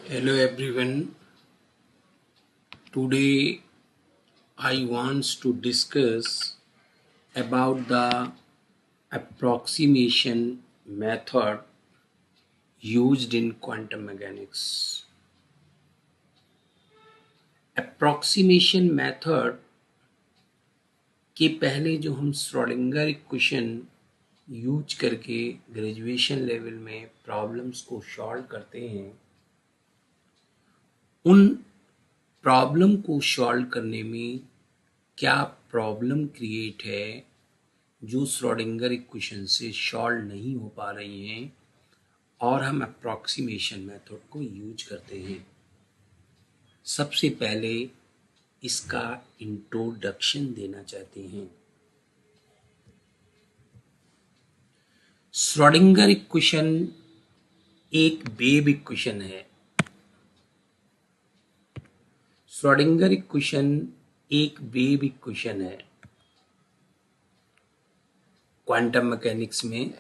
Hello everyone. Today I want to discuss about the approximation method used in quantum mechanics. Approximation method के पहले जो हम Schrodinger equation use करके graduation level में problems को solve करते हैं, उन प्रॉब्लम को सॉल्व करने में क्या प्रॉब्लम क्रिएट है जो श्रोडिंगर इक्वेशन से सॉल्व नहीं हो पा रही हैं और हम अप्रॉक्सीमेशन मेथड को यूज करते हैं। सबसे पहले इसका इंट्रोडक्शन देना चाहते हैं। श्रोडिंगर इक्वेशन एक वेव इक्वेशन है। श्रोडिंगर इक्वेशन एक वेव इक्वेशन है क्वांटम मैकेनिक्स में,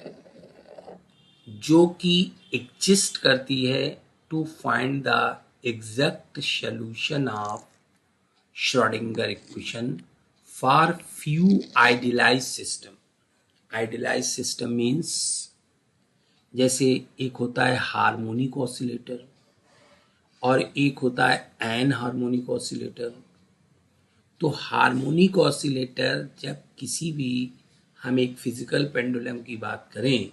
जो कि एग्जिस्ट करती है to find the exact solution of Schrodinger equation for few idealized system. Idealized system means जैसे एक होता है हार्मोनिक ऑसिलेटर और एक होता है एन हार्मोनिक ऑसिलेटर। तो हार्मोनिक ऑसिलेटर, जब किसी भी हम एक फिजिकल पेंडुलम की बात करें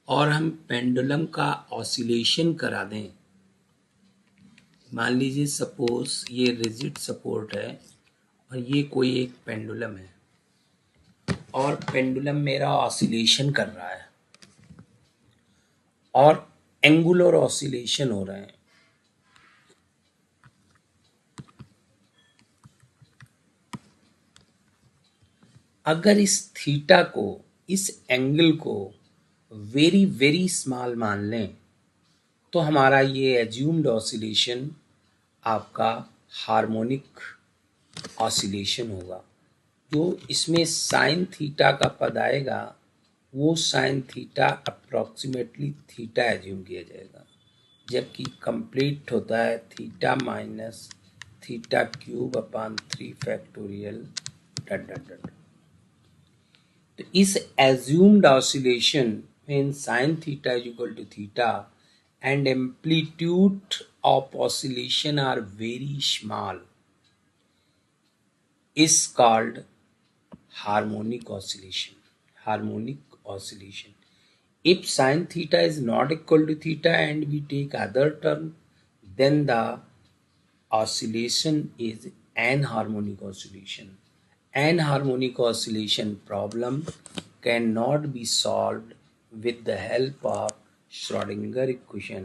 और हम पेंडुलम का ऑसिलेशन करा दें, मान लीजिए सपोज ये रिजिड सपोर्ट है और ये कोई एक पेंडुलम है और पेंडुलम मेरा ऑसिलेशन कर रहा है और एंगुलर ऑसिलेशन हो रहे हैं। अगर इस थीटा को, इस एंगल को वेरी वेरी स्मॉल मान लें तो हमारा ये एज्यूम्ड ऑसिलेशन आपका हार्मोनिक ऑसिलेशन होगा। जो इसमें साइन थीटा का पद आएगा वो sine theta approximately theta assume किया जाएगा, जबकि कंप्लीट होता है theta minus theta cube upon 3 factorial dot dot डट। तो इस एज्यूम्ड ऑसिलेशन में sine theta is equal to theta and amplitude of oscillation are very small is called harmonic oscillation. Harmonic oscillation. If sin theta is not equal to theta and we take other term, then the oscillation is anharmonic oscillation. Anharmonic oscillation problem cannot be solved with the help of Schrodinger equation.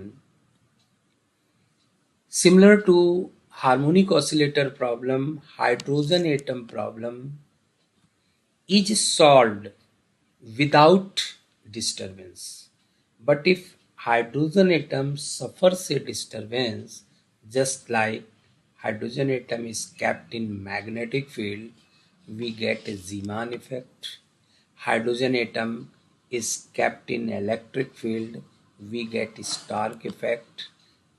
Similar to harmonic oscillator problem, hydrogen atom problem is solved without disturbance. But if hydrogen atom suffers a disturbance, just like hydrogen atom is kept in magnetic field, we get a Zeeman effect. Hydrogen atom is kept in electric field, we get Stark effect.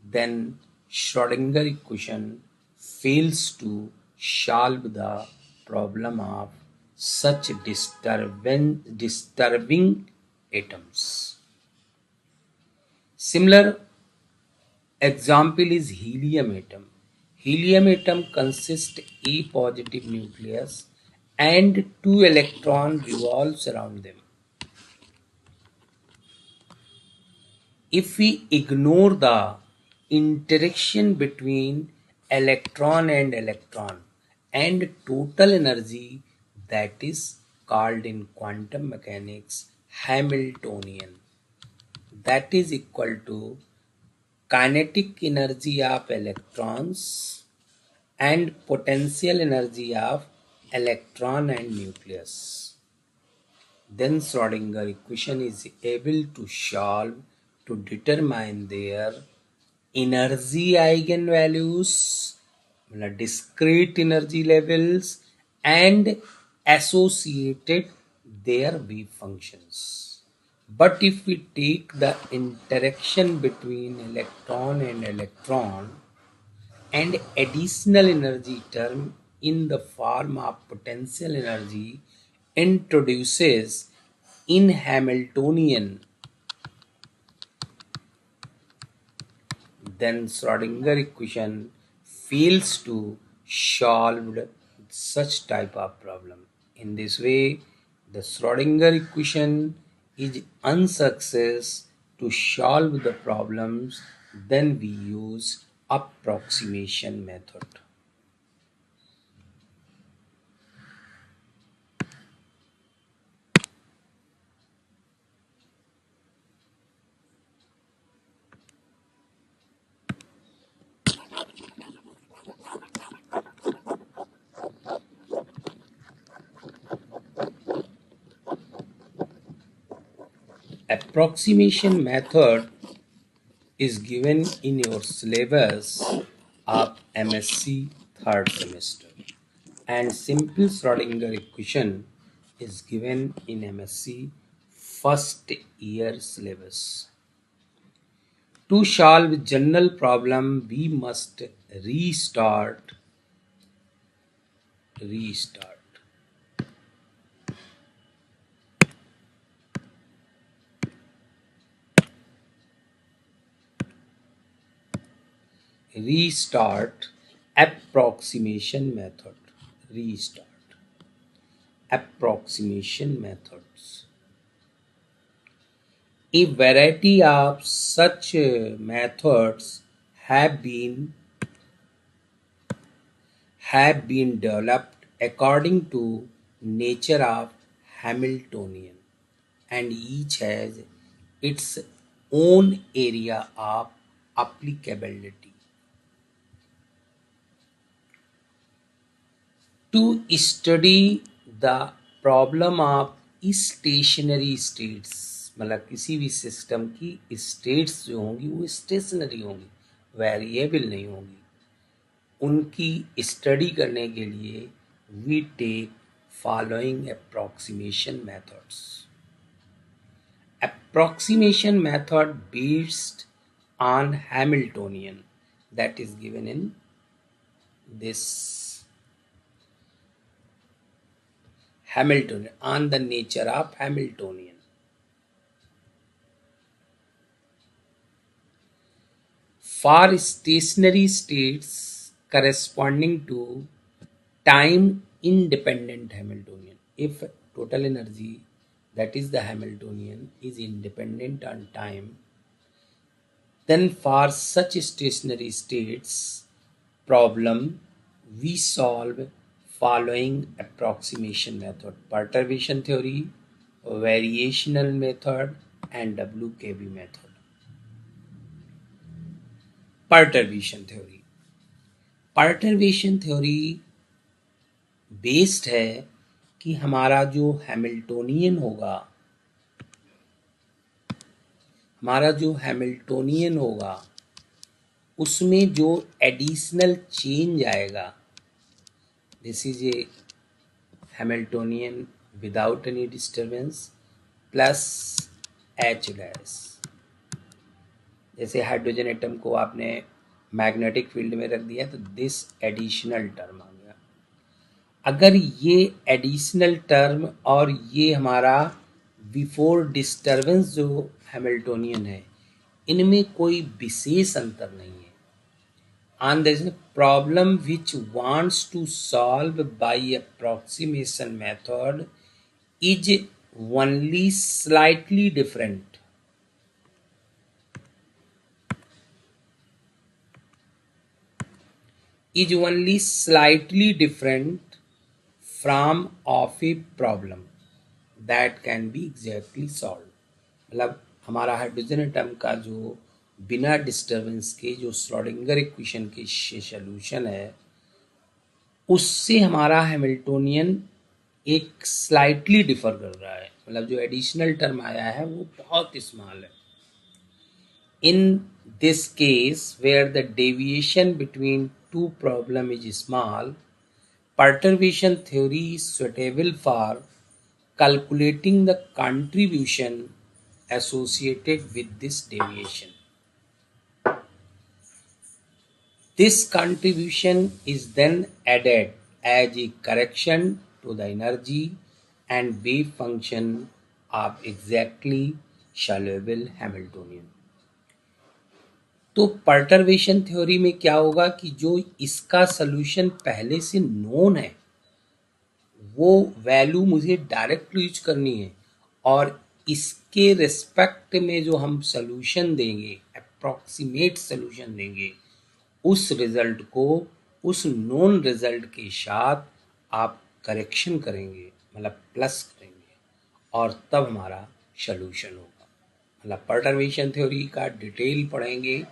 Then Schrodinger equation fails to solve the problem of such disturbing atoms. Similar example is helium atom. Helium atom consists A positive nucleus and 2 electrons revolves around them. If we ignore the interaction between electron and total energy, that is called in quantum mechanics Hamiltonian, that is equal to kinetic energy of electrons and potential energy of electron and nucleus. Then Schrodinger equation is able to solve to determine their energy eigenvalues, discrete energy levels, and associated their wave functions. But if we take the interaction between electron and electron and additional energy term in the form of potential energy introduces in Hamiltonian, then Schrodinger equation fails to solve such type of problem. In this way, the Schrodinger equation is unsuccess to solve the problems. Then we use approximation method. Approximation method is given in your syllabus of MSc third semester, and simple Schrodinger equation is given in MSc first year syllabus. To solve general problem, we must restart. Restart approximation method. Restart approximation methods. A variety of such methods have been developed according to nature of Hamiltonian, and each has its own area of applicability. To study the problem of stationary states, मतलब किसी भी system की states जो होंगी वो stationery होंगी, variable नहीं होंगी, उनकी स्टडी करने के लिए we take following approximation methods. Approximation method based on Hamiltonian, that is given in this Hamiltonian, on the nature of Hamiltonian. For stationary states corresponding to time independent Hamiltonian, if total energy, that is the Hamiltonian, is independent on time, then for such stationary states problem we solve following approximation method: perturbation theory, variational method, and WKB method. Perturbation theory. Perturbation theory based है कि हमारा जो Hamiltonian होगा उसमें जो additional change आएगा, this is a Hamiltonian without any disturbance plus H dash. जैसे hydrogen atom को आपने मैग्नेटिक फील्ड में रख दिया तो दिस एडिशनल टर्म आ गया. अगर ये एडिशनल टर्म और ये हमारा बिफोर डिस्टर्बेंस जो हैमिल्टोनियन है, इनमें कोई विशेष अंतर नहीं है. And there is a problem which wants to solve by approximation method is only slightly different. Is only slightly different from of a problem that can be exactly solved. मतलब हमारा hydrogen atom का जो बिना disturbance के जो Schrodinger equation के solution है, उससे हमारा हैमिल्टोनियन एक स्लाइटली डिफर कर रहा है. मतलब जो एडिशनल टर्म आया है वो बहुत स्मॉल है. In this case, where the deviation between two problem is small, perturbation theory is suitable for calculating the contribution associated with this deviation. This contribution is then added as a correction to the energy and wave function of exactly soluble Hamiltonian. तो perturbation theory में क्या होगा कि जो इसका solution पहले से known है वो वैल्यू मुझे डायरेक्ट यूज करनी है और इसके रिस्पेक्ट में जो हम सॉल्यूशन देंगे, अप्रॉक्सीमेट सॉल्यूशन देंगे, उस रिजल्ट को उस नोन रिजल्ट के साथ आप करेक्शन करेंगे, मतलब प्लस करेंगे और तब हमारा सॉल्यूशन होगा। मतलब पर्टर्वेशन थ्योरी का डिटेल पढ़ेंगे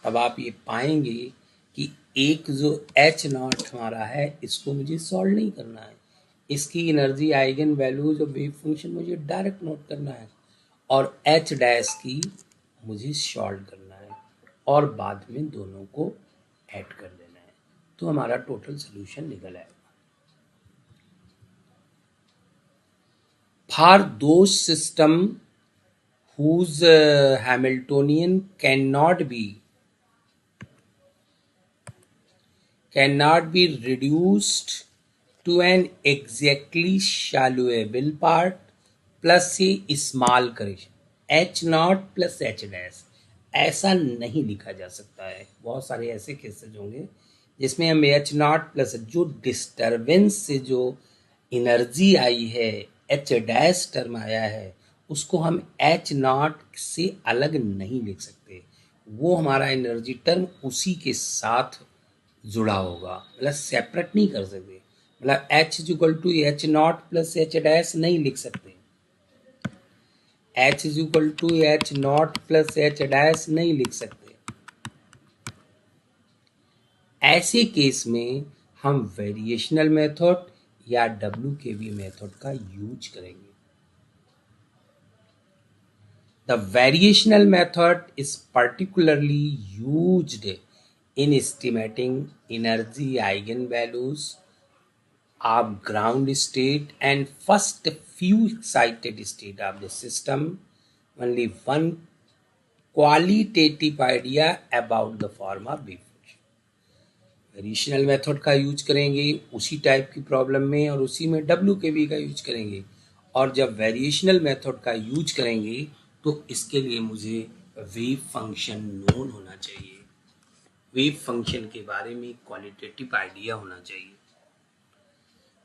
तब आप ये पाएंगे कि एक जो एच नॉट हमारा है इसको मुझे सॉल्व नहीं करना है, इसकी एनर्जी आइगन वैल्यूज और वेव फंक्शन मुझे डायरेक्ट नोट करना है और एच डैश की मुझे सॉल्व करना है और बाद में दोनों को ऐड कर देना है, तो हमारा टोटल सोल्यूशन निकल आएगा। For those system whose Hamiltonian cannot be reduced to an exactly soluble part plus a small correction h naught plus h dash, ऐसा नहीं लिखा जा सकता है। बहुत सारे ऐसे केसेज होंगे जिसमें हम एच नॉट प्लस जो डिस्टर्बेंस से जो एनर्जी आई है, एच डैश टर्म आया है, उसको हम एच नॉट से अलग नहीं लिख सकते, वो हमारा एनर्जी टर्म उसी के साथ जुड़ा होगा, मतलब सेपरेट नहीं कर सकते। मतलब H is equal to H naught plus H dash नहीं लिख सकते, H is equal to H naught plus H dash नहीं लिख सकते। ऐसे केस में हम वेरिएशनल मेथड या WKV मेथड का यूज करेंगे। The variational method is particularly used in estimating energy eigenvalues of ground state and first few excited state of the system. Only one qualitative idea about the form of wave function. Variational method का use करेंगे उसी type की problem में और उसी में WKV का use करेंगे, और जब वेरिएशनल मेथड का यूज करेंगे तो इसके लिए मुझे वेव फंक्शन नोन होना चाहिए, वेव फंक्शन के बारे में क्वालिटेटिव आइडिया होना चाहिए।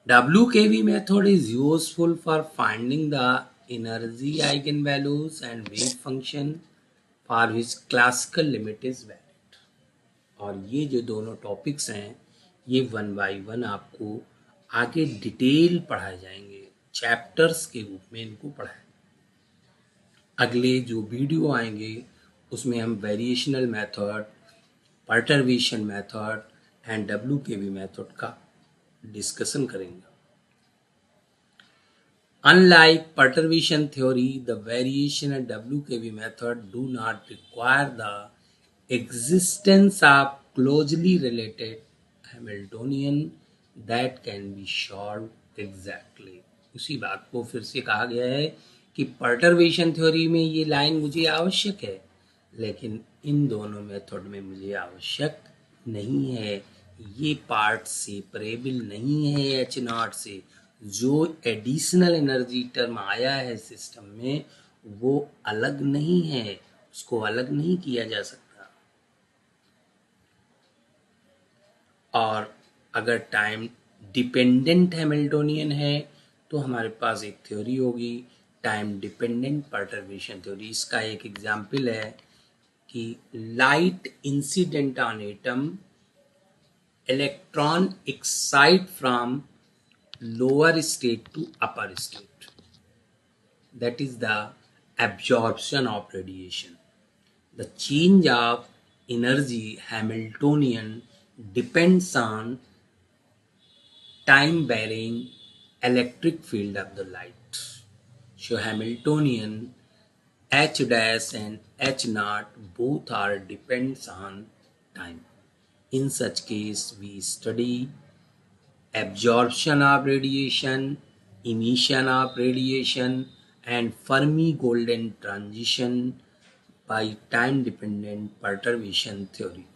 WKV method is useful for finding the energy eigenvalues and wave function for which classical limit is valid। और ये जो दोनों टॉपिक्स हैं ये 1 बाय 1 आपको आगे डिटेल पढ़ाए जाएंगे, चैप्टर्स के रूप में इनको पढ़ाएंगे। अगले जो वीडियो आएंगे उसमें हम variational method, perturbation method and WKV method का डिस्कशन करेंगे। Unlike perturbation theory, the variation and WKV method do not require the existence of closely related Hamiltonian that can be solved exactly। उसी बात को फिर से कहा गया है कि पर्टर्वेशन थ्योरी में ये लाइन मुझे आवश्यक है, लेकिन इन दोनों मेथड में मुझे आवश्यक नहीं है। ये पार्ट सेपरेबल नहीं है एच नॉट से। जो एडिशनल एनर्जी टर्म आया है सिस्टम में वो अलग नहीं है, उसको अलग नहीं किया जा सकता। और अगर टाइम डिपेंडेंट हैमिल्टोनियन है तो हमारे पास एक थ्योरी होगी टाइम डिपेंडेंट पर्टर्वेशन थ्योरी। इसका एक एग्जाम्पल है कि light incident on atom, electron excite from lower state to upper state, that is the absorption of radiation. The change of energy Hamiltonian depends on time varying electric field of the light. So Hamiltonian H dash and H naught both are depends on time. In such case we study absorption of radiation, emission of radiation and Fermi golden transition by time-dependent perturbation theory.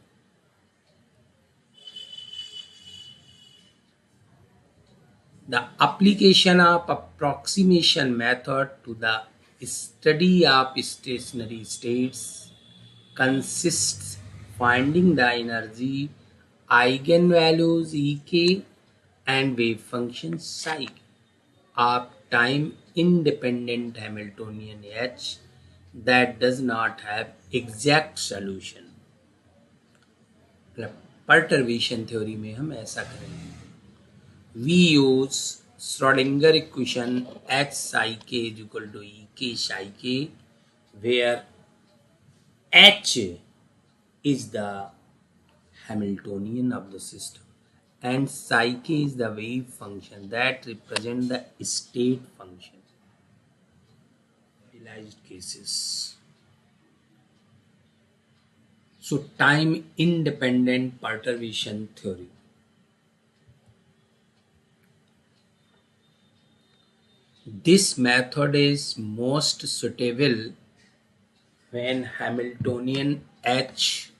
The application of approximation method to the study of stationary states consists finding the energy eigenvalues Ek and wave function psi of time independent Hamiltonian H that does not have exact solution. Perturbation theory में हम ऐसा करेंगे. We use Schrodinger equation H psi k is equal to E k psi k, where H is the Hamiltonian of the system and psi k is the wave function that represent the state function. Realized cases. So time independent perturbation theory. This method is most suitable when Hamiltonian H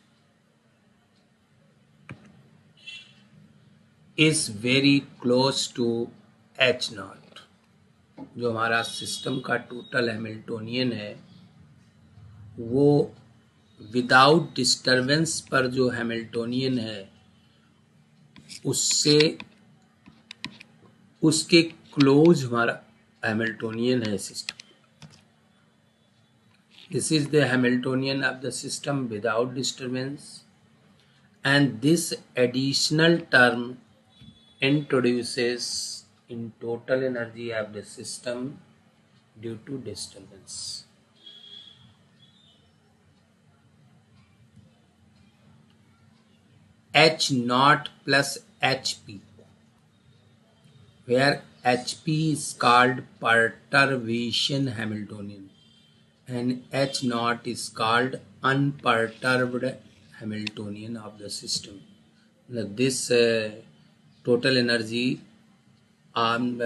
is very close to H naught. जो हमारा system का total Hamiltonian है वो without disturbance पर जो Hamiltonian है उससे उसके क्लोज हमारा हैमिल्टोनियन है system. This is the Hamiltonian of the system without disturbance, and this additional term introduces in total energy of the system due to disturbance. H naught plus HP, where HP is called perturbation Hamiltonian and H naught is called unperturbed Hamiltonian of the system. This total energy of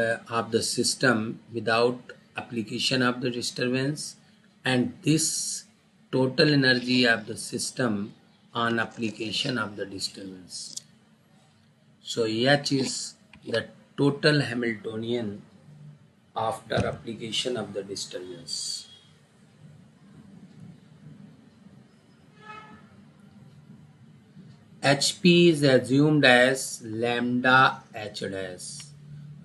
the system without application of the disturbance, and this total energy of the system on application of the disturbance. So H is the total Hamiltonian after application of the disturbance. HP is assumed as lambda H dash,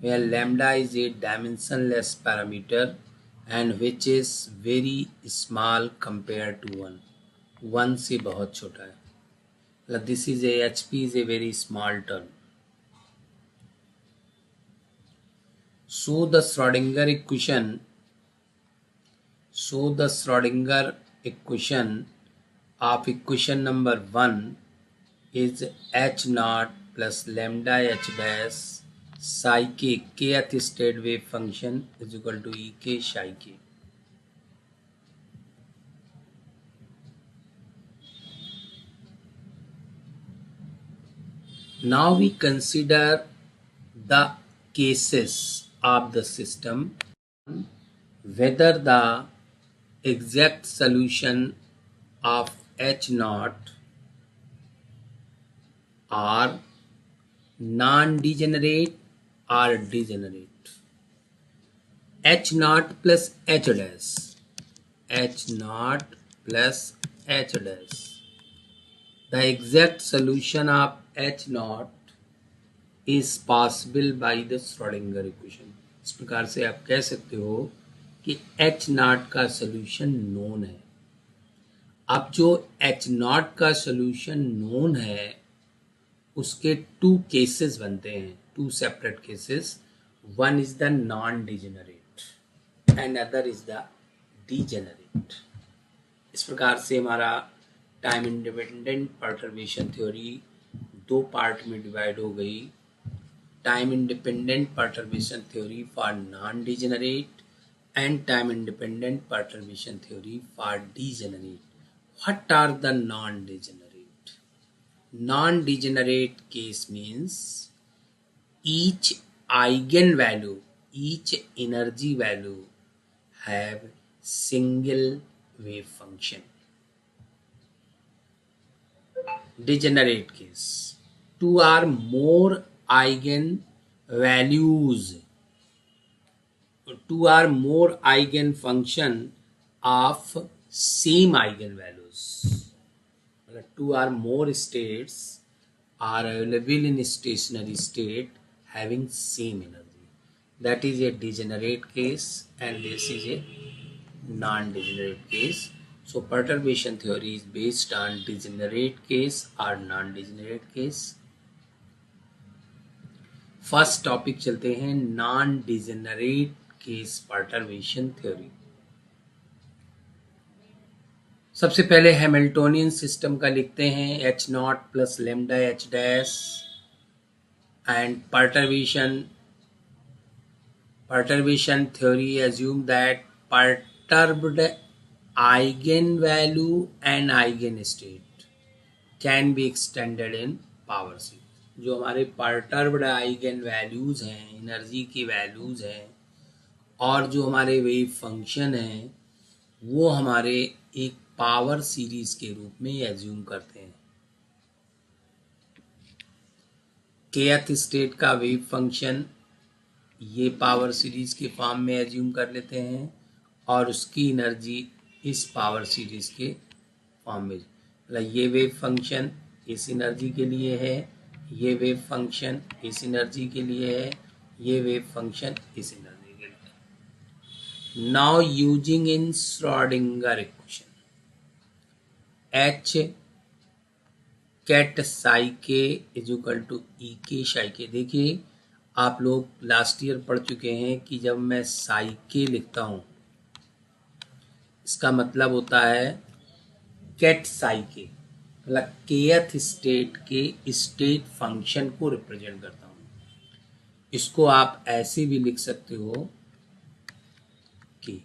where lambda is a dimensionless parameter and which is very small compared to 1. 1 से बहुत छोटा है. This is a HP is a very small term. So the Schrodinger equation of equation number 1 is H naught plus lambda H dash psi k, kth state wave function is equal to E k psi k. Now we consider the cases of the system, whether the exact solution of H naught are non-degenerate or degenerate. H naught plus H dash, H naught plus H dash. The exact solution of H naught is possible by the Schrodinger equation. इस प्रकार से आप कह सकते हो कि H naught का solution known है. अब जो H naught का solution known है उसके 2 cases बनते हैं, 2 separate cases. One is the non-degenerate and other is the degenerate. इस प्रकार से हमारा time independent perturbation theory 2 part में डिवाइड हो गई. Time independent perturbation theory for non degenerate and time independent perturbation theory for degenerate. What are the non-degenerate? Non-degenerate case means each eigenvalue, each energy value have single wave function. Degenerate case, two or more eigenvalues, two or more eigenfunction of same eigenvalues. Two or more states are available in stationary state having same energy. That is a degenerate case, and this is a non-degenerate case. So perturbation theory is based on degenerate case or non-degenerate case. First topic चलते हैं non degenerate case perturbation theory. सबसे पहले Hamiltonian system का लिखते हैं H naught plus lambda H dash and perturbation theory assume that perturbed eigenvalue and eigenstate can be extended in power series. जो हमारे perturbed eigenvalues हैं, एनर्जी की values हैं, और जो हमारे वेव फंक्शन हैं वो हमारे एक पावर सीरीज के रूप में एज्यूम करते हैं. kth स्टेट का वेव फंक्शन ये पावर सीरीज के फॉर्म में एज्यूम कर लेते हैं और उसकी एनर्जी इस पावर सीरीज के फॉर्म में, मतलब ये वेव फंक्शन इस एनर्जी के लिए है, ये वेव फंक्शन इस एनर्जी के लिए है, ये वेव फंक्शन इस एनर्जी के लिए. Now using in Schrodinger equation H ket psi k is equal to ई के साई के. देखिए आप लोग लास्ट ईयर पढ़ चुके हैं कि जब मैं साई के लिखता हूं इसका मतलब होता है कैट साई के, मतलब केथ स्टेट के स्टेट फंक्शन को रिप्रेजेंट करता हूं. इसको आप ऐसे भी लिख सकते हो कि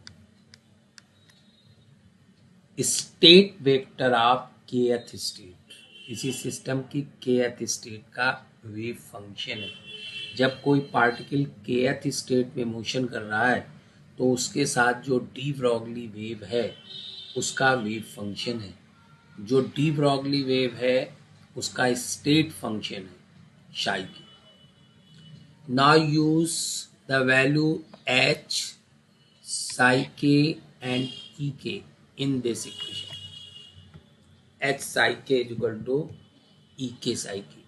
state vector of kth state, इसी सिस्टम की केथ स्टेट का वेव फंक्शन है. जब कोई पार्टिकल केथ स्टेट में मोशन कर रहा है तो उसके साथ जो डी ब्रॉगली वेव है उसका वेव फंक्शन है. जो डी ब्रॉगली वेव है उसका स्टेट फंक्शन है साई की. Now use the value H Sai के एंड ई के in this equation. H Sai k is equal to ई के साई के.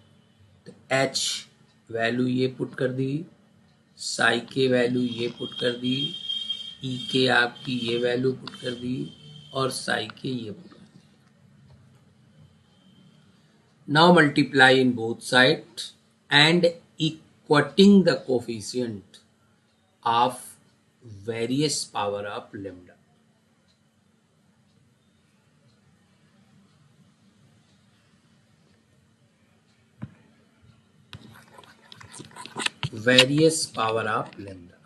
तो एच वैल्यू ये पुट कर दी, साई के वैल्यू ये पुट कर दी, ई के आपकी ये वैल्यू पुट कर दी और साई के ये पुट कर दी. Now multiply in both side and equating the coefficient of various power of lambda. various power of lambda.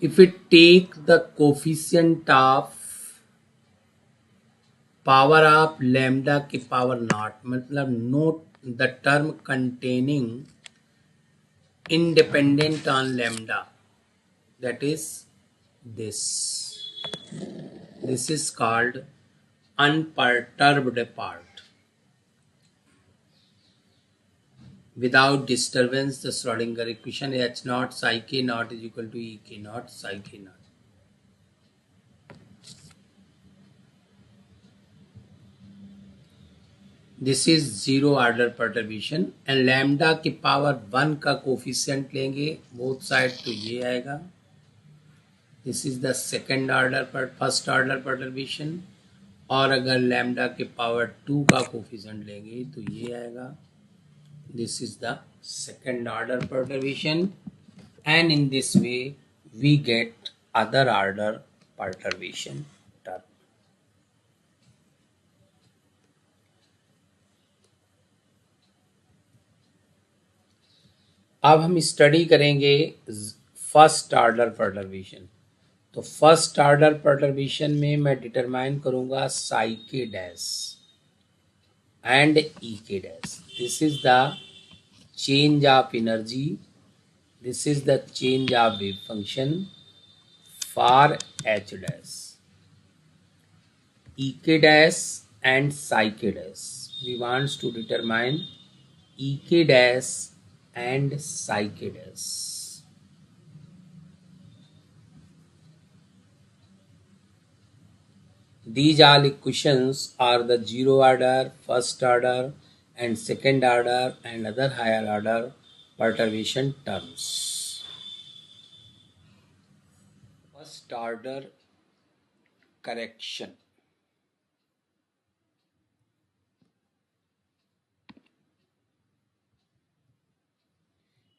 If we take the coefficient of power of lambda के power naught, मतलब note the term containing independent on lambda, that is this. This is called unperturbed part. Without disturbance, the Schrodinger equation H naught psi k naught is equal to E k naught psi k naught. This is zero order perturbation and lambda की power 1 का coefficient लेंगे both side तो ये आएगा. This is the second order पर first order perturbation. और अगर lambda के पावर 2 का कोफिशिएंट लेंगे तो ये आएगा. This is the second order perturbation and in this way we get other order perturbation term. अब हम स्टडी करेंगे फर्स्ट ऑर्डर परटर्बेशन. तो फर्स्ट ऑर्डर परटर्बेशन में मैं डिटरमाइन करूंगा साई के डैश एंड ई के dash. This is the change of energy, this is the change of wave function for h dash, e k dash and psi k dash. We want to determine e k dash and psi k dash. These all equations are the zero order, first order and second order and other higher order perturbation terms. First order correction.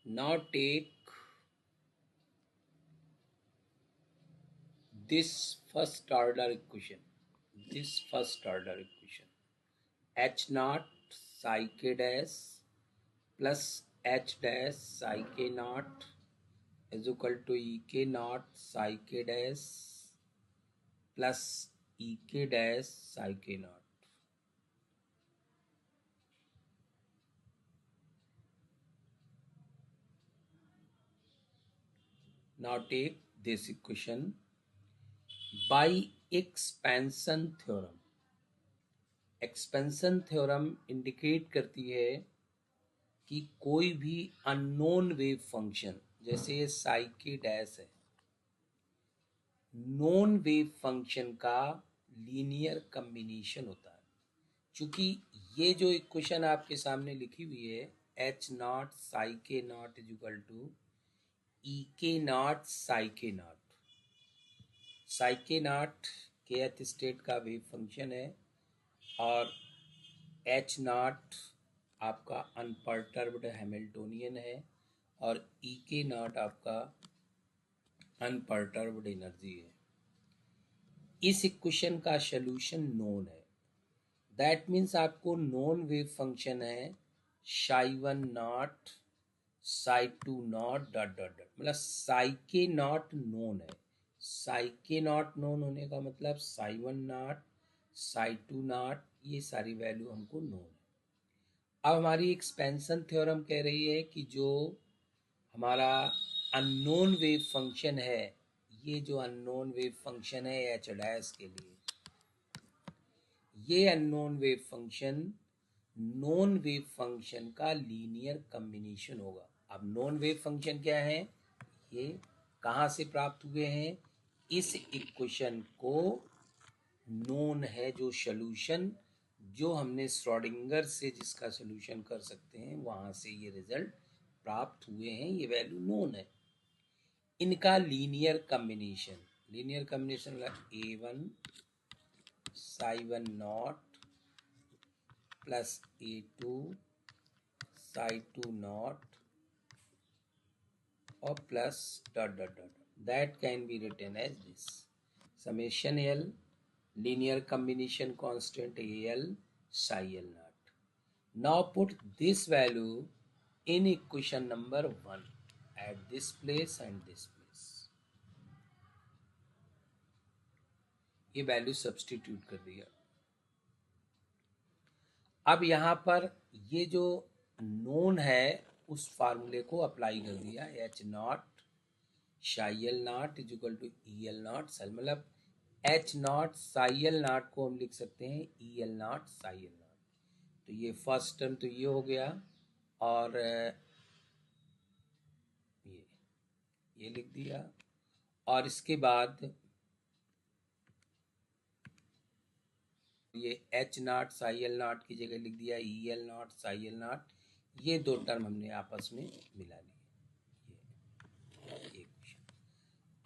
Now take this first order equation, h naught psi k dash plus h dash psi k naught is equal to e k naught psi k dash plus e k dash psi k naught. Now take this equation by expansion theorem. Expansion theorem indicate करती है कि कोई भी unknown wave function, जैसे ये साई के dash है, known wave function का लीनियर कम्बिनेशन होता है. चूंकि ये जो इक्वेशन आपके सामने लिखी हुई है एच नॉट साई के नॉट इज इक्वल टू ई के नॉट साई के नॉट. साई के नॉट के स्टेट का वेव फंक्शन है और एच नॉट आपका अनपर्टर्ब्ड हैमिल्टोनियन है और ई के नॉट आपका अनपर्टर्ब्ड एनर्जी है. इस इक्वेशन का सोल्यूशन नोन है. दैट मीन्स आपको नोन वेव फंक्शन है Sai one not Sai two not dot dot dot, मतलब साई के नॉट नोन है. साई के नॉट नोन होने का मतलब Sai one not Sai two not ये सारी वैल्यू हमको नोन है. अब हमारी एक्सपेंशन थ्योरम कह रही है कि जो हमारा अननोन वेव फंक्शन है, ये जो अननोन वेव फंक्शन है एच डैश के लिए, ये unknown wave function non wave function का लीनियर कॉम्बिनेशन होगा. अब नॉन वेव फंक्शन क्या है, ये कहाँ से प्राप्त हुए हैं, इस इक्वेशन को नोन है जो सोल्यूशन, जो हमने श्रोडिंगर से जिसका सोल्यूशन कर सकते हैं वहां से ये रिजल्ट प्राप्त हुए हैं, ये वैल्यू नोन है. इनका linear combination a one psi one naught plus a two psi two naught और plus dot dot dot, that can be written as this summation l linear combination constant al psi l naught. Now put this value in equation number 1 at this place and this place. ये value substitute कर दिया. अब यहाँ पर ये जो known है उस फार्मूले को अप्लाई कर दिया. H naught psi l naught is equal to E l naught cell, मतलब H naught psi l naught को हम लिख सकते हैं E l naught psi l naught. तो ये फर्स्ट टर्म तो ये हो गया और ये लिख दिया और इसके बाद ये H naught psi l not की जगह लिख दिया ई l naught psi l not. ये दो टर्म हमने आपस में मिला लिए.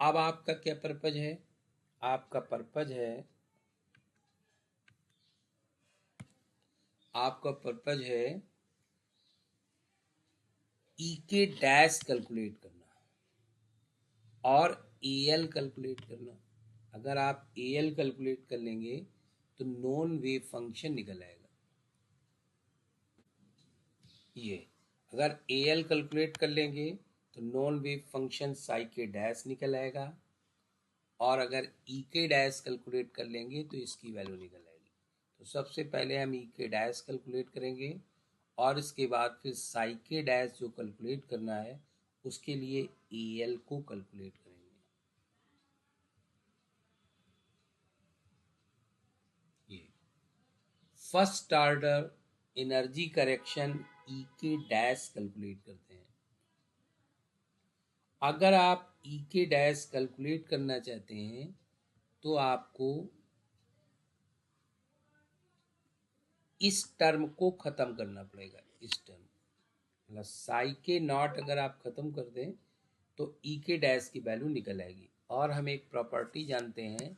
अब आपका क्या पर्पज है, आपका पर्पज है ई के डैश कैलकुलेट करना और ए एल कैलकुलेट करना. अगर आप ए एल कैलकुलेट कर लेंगे तो नॉन वेव फंक्शन निकल आएगा. ये अगर ए एल कैलकुलेट कर लेंगे तो नॉन वेव फंक्शन साई के डैश निकल आएगा और अगर ई के डैश कैलकुलेट कर लेंगे तो इसकी वैल्यू निकल आएगी। तो सबसे पहले हम ई के डैश कैलकुलेट करेंगे और इसके बाद फिर साई के डैश जो कैलकुलेट करना है उसके लिए ए एल को कैलकुलेट करेंगे। ये first order energy correction E के डैश कैलकुलेट करते हैं। अगर आप ई के डैश कैलकुलेट करना चाहते हैं तो आपको इस टर्म को खत्म करना पड़ेगा। इस टर्म मतलब साई के नॉट अगर आप खत्म कर दें तो ई के डैश की वैल्यू निकल आएगी। और हम एक प्रॉपर्टी जानते हैं,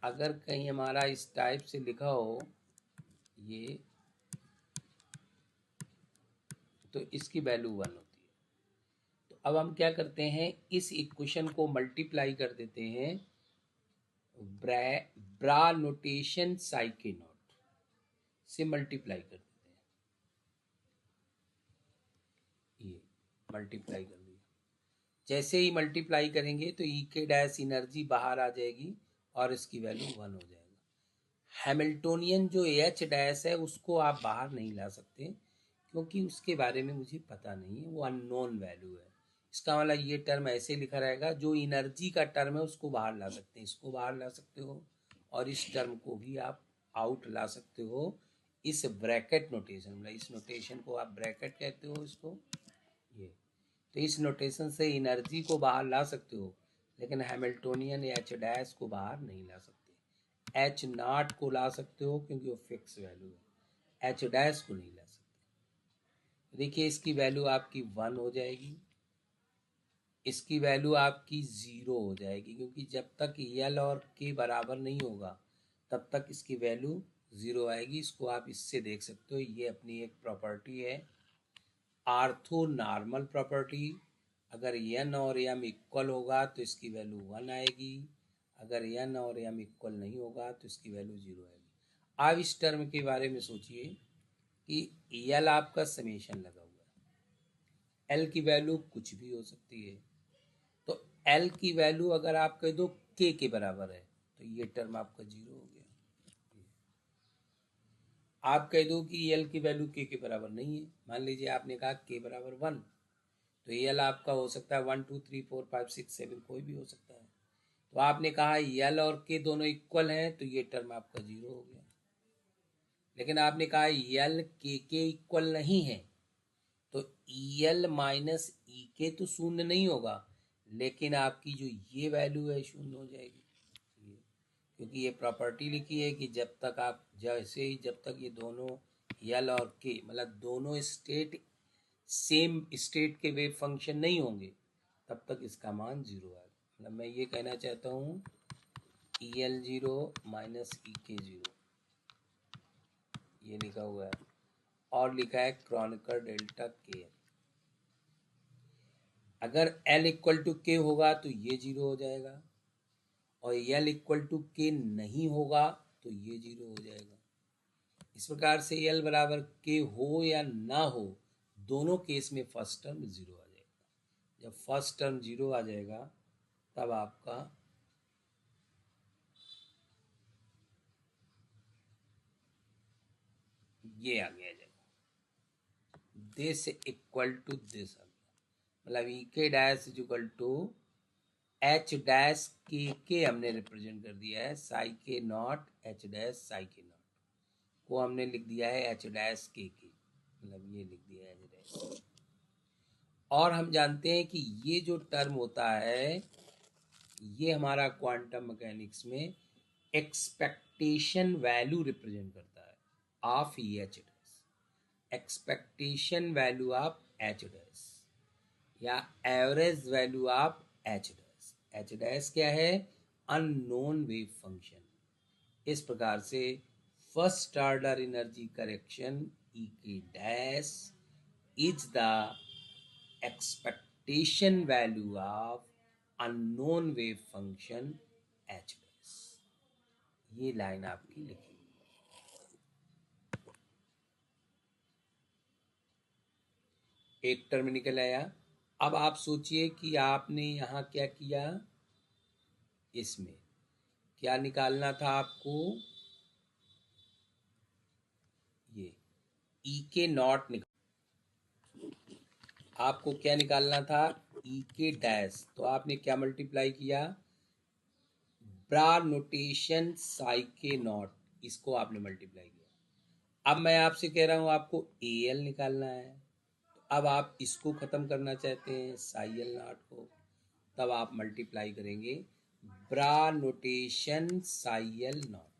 अगर कहीं हमारा इस टाइप से लिखा हो ये तो इसकी वैल्यू 1 होती है। तो अब हम क्या करते हैं, इस इक्वेशन को मल्टीप्लाई कर देते हैं ब्रा नोटेशन साई के नॉट से मल्टीप्लाई कर देते हैं। ये मल्टीप्लाई कर दिया। जैसे ही मल्टीप्लाई करेंगे तो ई के डैश एनर्जी बाहर आ जाएगी और इसकी वैल्यू 1 हो जाएगा। हैमिल्टोनियन जो एच डैश है उसको आप बाहर नहीं ला सकते क्योंकि उसके बारे में मुझे पता नहीं है, वो अननोन वैल्यू है। इसका मतलब ये टर्म ऐसे लिखा रहेगा, जो एनर्जी का टर्म है उसको बाहर ला सकते हैं, इसको बाहर ला सकते हो और इस टर्म को भी आप आउट ला सकते हो इस ब्रैकेट नोटेशन, मतलब इस नोटेशन को आप ब्रैकेट कहते हो इसको। ये तो इस नोटेशन से एनर्जी को बाहर ला सकते हो, लेकिन हैमिल्टोनियन एच डैश को बाहर नहीं ला सकते। एच नॉट को ला सकते हो क्योंकि वो फिक्स वैल्यू है, एच डैश को नहीं ला सकते। देखिए इसकी वैल्यू आपकी 1 हो जाएगी, इसकी वैल्यू आपकी 0 हो जाएगी, क्योंकि जब तक यल और के बराबर नहीं होगा तब तक इसकी वैल्यू 0 आएगी। इसको आप इससे देख सकते हो, ये अपनी एक प्रॉपर्टी है आर्थो नॉर्मल प्रॉपर्टी। अगर n और m इक्वल होगा तो इसकी वैल्यू 1 आएगी, अगर n और m इक्वल नहीं होगा तो इसकी वैल्यू 0 आएगी। आप इस टर्म के बारे में सोचिए कि l आपका समेशन लगा हुआ है, l की वैल्यू कुछ भी हो सकती है। तो l की वैल्यू अगर आप कह दो k के बराबर है तो ये टर्म आपका 0 हो गया। आप कह दो कि l की वैल्यू k के बराबर नहीं है, मान लीजिए आपने कहा k बराबर 1, तो यल आपका हो सकता है 1 2 3 4 5 6 7 कोई भी हो सकता है। तो आपने कहा यल और के दोनों इक्वल हैं तो ये टर्म आपका 0 हो गया। लेकिन आपने कहा यल के इक्वल नहीं है तो यल माइनस ई के तो शून्य नहीं होगा, लेकिन आपकी जो ये वैल्यू है शून्य हो जाएगी। क्योंकि ये प्रॉपर्टी लिखी है कि जब तक आप जैसे ही जब तक ये दोनों यल और के मतलब दोनों स्टेट सेम स्टेट के वेव फंक्शन नहीं होंगे तब तक इसका मान 0 आएगा। मतलब मैं ये कहना चाहता हूँ ई एल 0 माइनस ई के 0 ये लिखा हुआ है और लिखा है क्रॉनिकर डेल्टा के। अगर L इक्वल टू के होगा तो ये 0 हो जाएगा और L इक्वल टू के नहीं होगा तो ये 0 हो जाएगा। इस प्रकार से L बराबर के हो या ना हो, दोनों केस में फर्स्ट टर्म 0 आ जाएगा। जब फर्स्ट टर्म 0 आ जाएगा तब आपका ये आ गया जाएगा, दिस इक्वल टू दिस आ गया। मतलब ई के dash is equal to H dash k हमने रिप्रेजेंट कर दिया है साई के नॉट एच डैश साई के नॉट को हमने लिख दिया है एच डैश के, मतलब ये लिख दिया है एच डैश। और हम जानते हैं कि ये जो टर्म होता है ये हमारा क्वांटम मैकेनिक्स में एक्सपेक्टेशन वैल्यू रिप्रेजेंट करता है of H dash, expectation value of H dash या average value of H dash. H dash क्या है, अननोन वेव फंक्शन। इस प्रकार से first order energy correction E के dash is the expectation value of unknown wave function H dash. ये line आपकी लिखी। एक टर्म निकल आया। अब आप सोचिए कि आपने यहां क्या किया, इसमें क्या निकालना था आपको? ये ई के नॉट आपको क्या निकालना था? ई के डैश। तो आपने क्या मल्टीप्लाई किया? ब्रा नोटेशन साई के नॉट, इसको आपने मल्टीप्लाई किया। अब मैं आपसे कह रहा हूं आपको ए एल निकालना है। तो अब आप इसको खत्म करना चाहते हैं साई एल नॉट को, तब आप मल्टीप्लाई करेंगे ब्रा नोटेशन साई एल नॉट।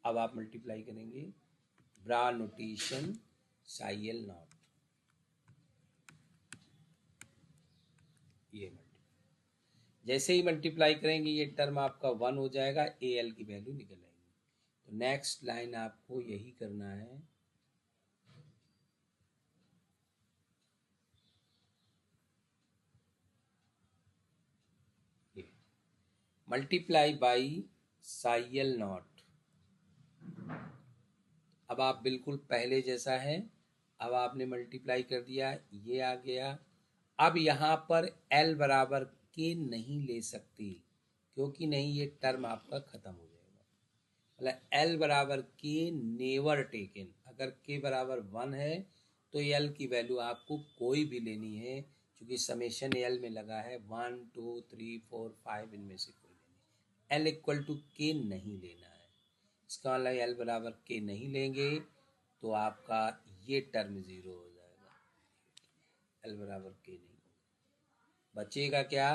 अब आप मल्टीप्लाई करेंगे ब्रा नोटेशन साई एल नॉट, ये जैसे ही मल्टीप्लाई करेंगे ये टर्म आपका 1 हो जाएगा, ए एल की वैल्यू निकल आएगी। तो नेक्स्ट लाइन आपको यही करना है। Multiply by Sai l not. अब आप बिल्कुल पहले जैसा है, अब आपने मल्टीप्लाई कर दिया, ये आ गया। अब यहाँ पर एल बराबर के नहीं ले सकते, क्योंकि नहीं, ये टर्म आपका खत्म हो जाएगा। मतलब एल बराबर के नेवर टेकन। अगर के बराबर 1 है तो एल की वैल्यू आपको कोई भी लेनी है, क्योंकि समेशन एल में लगा है 1 2 3 4 5, इनमें से कोई लेनी। एल इक्वल टू के नहीं लेना है, इसका मतलब एल बराबर के नहीं लेंगे तो आपका ये टर्म 0 हो जाएगा। एल बराबर के नहीं, बचेगा क्या?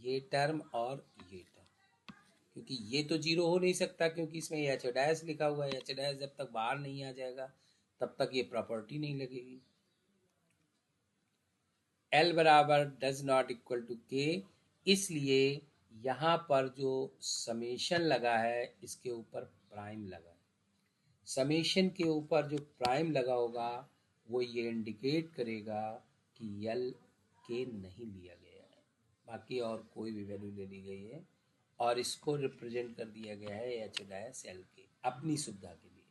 ये टर्म और ये टर्म, क्योंकि ये तो 0 हो नहीं सकता, क्योंकि इसमें एच डैश लिखा हुआ है। एच डैश जब तक बाहर नहीं आ जाएगा तब तक ये प्रॉपर्टी नहीं लगेगी। एल बराबर डज नॉट इक्वल टू के, इसलिए यहाँ पर जो समेशन लगा है इसके ऊपर प्राइम लगा है। समेशन के ऊपर जो प्राइम लगा होगा वो ये इंडिकेट करेगा कि एल के नहीं लिया गया है, बाकी और कोई भी वैल्यू ले ली गई है, और इसको रिप्रेजेंट कर दिया गया है एच डैश एल के, अपनी सुविधा के लिए।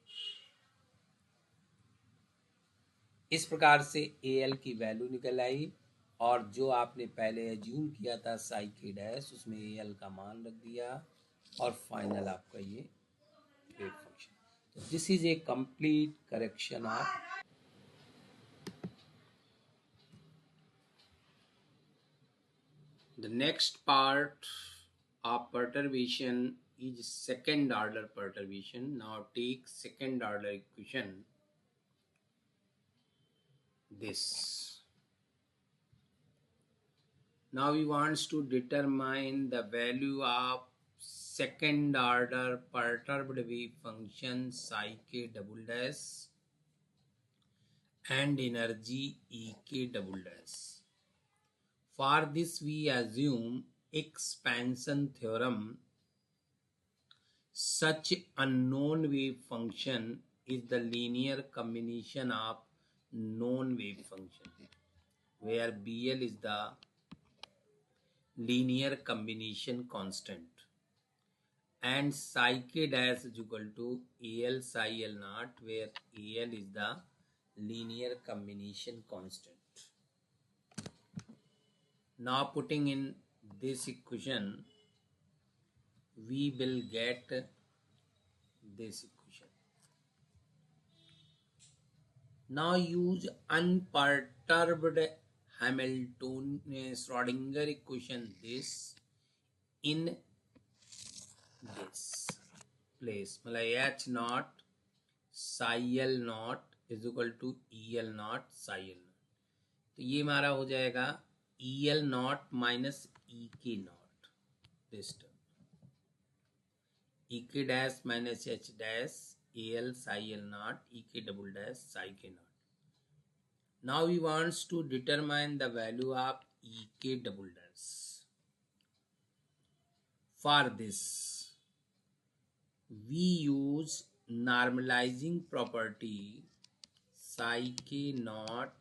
इस प्रकार से ए एल की वैल्यू निकल आई, और जो आपने पहले एज्यूम किया था साई के डैश, उसमें ए एल का मान रख दिया, और फाइनल आपका ये वेव फंक्शन। तो this is a complete correction of the next part of perturbation is second order perturbation. Now take second order equation, this. Now we want to determine the value of second order perturbed wave function psi k double dash and energy E k double dash. For this we assume expansion theorem. Such unknown wave function is the linear combination of known wave function, where BL is the linear combination constant, and psi k dash is equal to AL psi L naught, where AL is the linear combination constant. Now putting in this equation, we will get this equation. Now use unperturbed Hamiltonian Schrodinger equation this in this place. मतलब H naught psi L naught is equal to EL naught psi L naught. तो ये हमारा हो जाएगा EL naught minus EK naught, this term. EK dash minus H dash AL psi L naught EK double dash psi K naught. Now we want to determine the value of EK double dash. For this, we use normalizing property psi K naught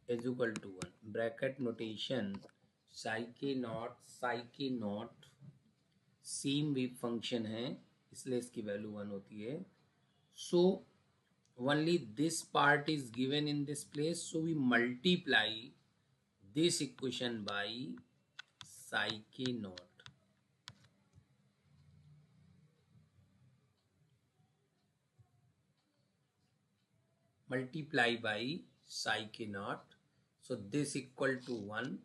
is equal to 1. Bracket notation psi K naught same wave function है, इसलिए इसकी value 1 होती है. So only this part is given in this place, so we multiply this equation by psi k naught multiply by psi k naught. So this equal to 1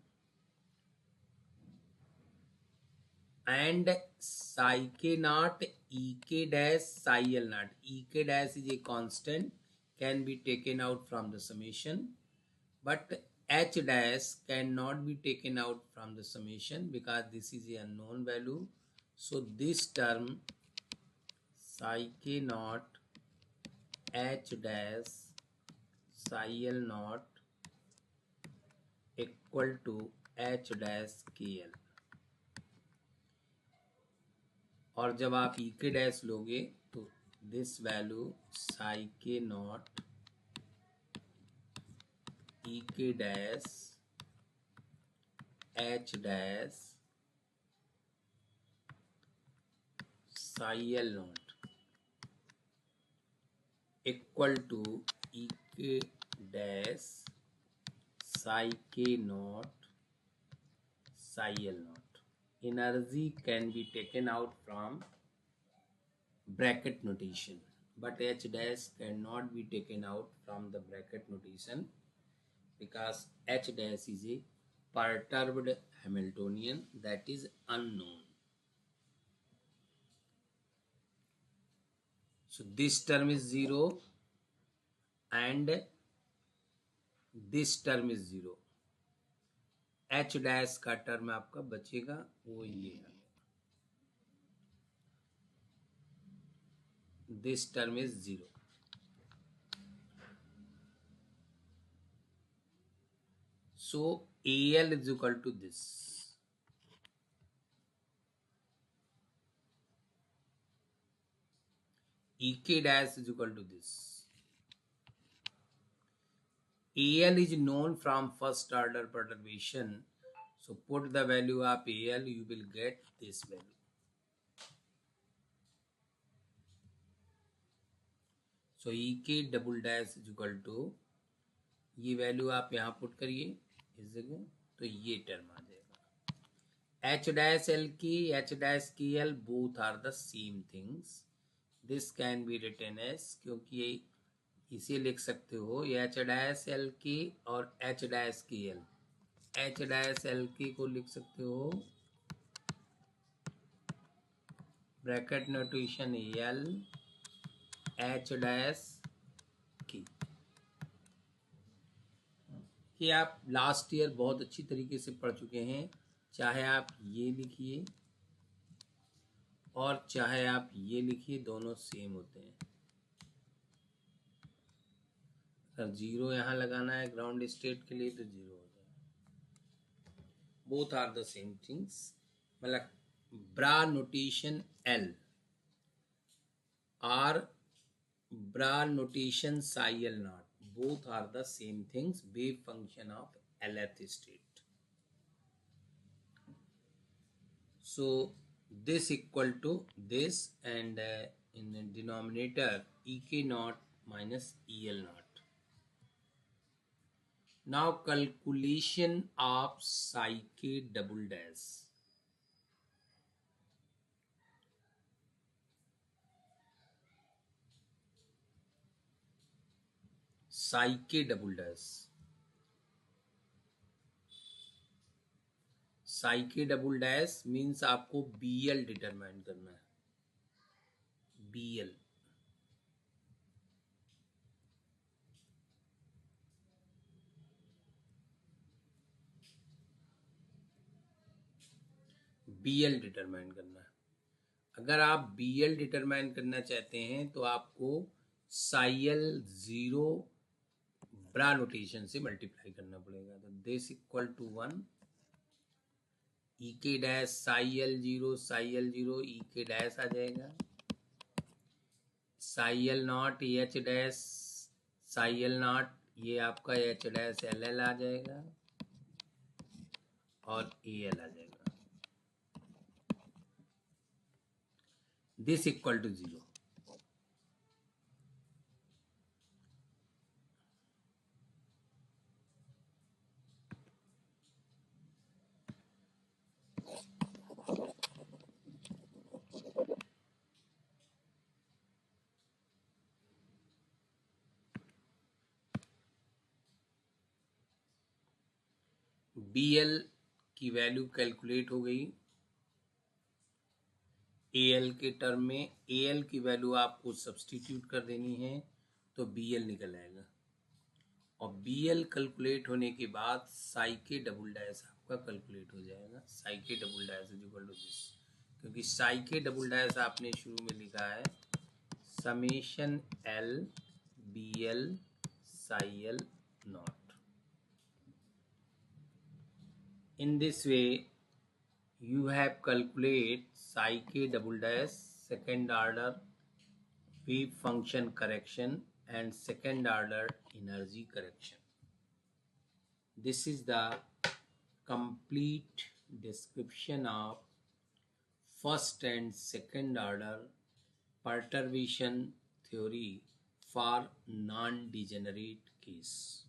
and psi k naught ek dash psi l naught. Ek dash is a constant, can be taken out from the summation, but h dash cannot be taken out from the summation because this is a unknown value. So this term psi k naught h dash psi l naught equal to h dash kl, और जब आप ई के dash लोगे तो this value psi k naught ई के dash h dash psi l naught equal to e k dash psi k naught psi l naught. Energy can be taken out from bracket notation, but h dash cannot be taken out from the bracket notation because h dash is a perturbed Hamiltonian that is unknown. So this term is 0 and this term is 0. h dash का term आपका बचेगा वो ये है. This term is 0. So AL is equal to this. EK dash is equal to this. AL is known from first order perturbation. So put the value of AL, you will get this value. So EK double dash is equal to, ये value आप यहाँ put करिए इस जगह तो ये term आ जाएगा. H dash L की H dash की L both are the same things. This can be written as, क्योंकि इसे लिख सकते हो H dash L की और H dash की L. H dash L की को लिख सकते हो bracket notation L H dash की. कि आप लास्ट ईयर बहुत अच्छी तरीके से पढ़ चुके हैं, चाहे आप ये लिखिए और चाहे आप ये लिखिए, दोनों सेम होते हैं. अगर 0 यहाँ लगाना है ग्राउंड स्टेट के लिए तो 0 हो जाएगा. Both are the same things. मतलब ब्रा नोटेशन L और bra notation psi l naught, both are the same things, wave function of lth state. So this equal to this, and in the denominator ek naught minus el naught. Now calculation of psi k double dash. Psi k double dash. Psi k double dash means आपको BL determine करना है. BL determine करना है. अगर आप BL determine करना चाहते हैं तो आपको psi l 0 ब्रा नोटेशन से मल्टीप्लाई करना पड़ेगा. तो दिस इक्वल टू 1 ई के डैश psi l 0 ई के डैश आ जाएगा. psi l naught H dash psi l naught ये आपका एच डैश एल एल आ जाएगा और ए एल आ जाएगा. This equal to 0. BL की वैल्यू कैलकुलेट हो गई AL के टर्म में। AL की वैल्यू आपको सब्सटीट्यूट कर देनी है तो BL निकल आएगा, और BL कैलकुलेट होने के बाद साई के डबल डैश आपका कैलकुलेट हो जाएगा। Psi k double dash is equal to this, क्योंकि साई के डबल डैश आपने शुरू में लिखा है summation L BL psi L naught। In this way, you have calculate psi k double dash second order wave function correction and second order energy correction. This is the complete description of first and second order perturbation theory for non-degenerate case.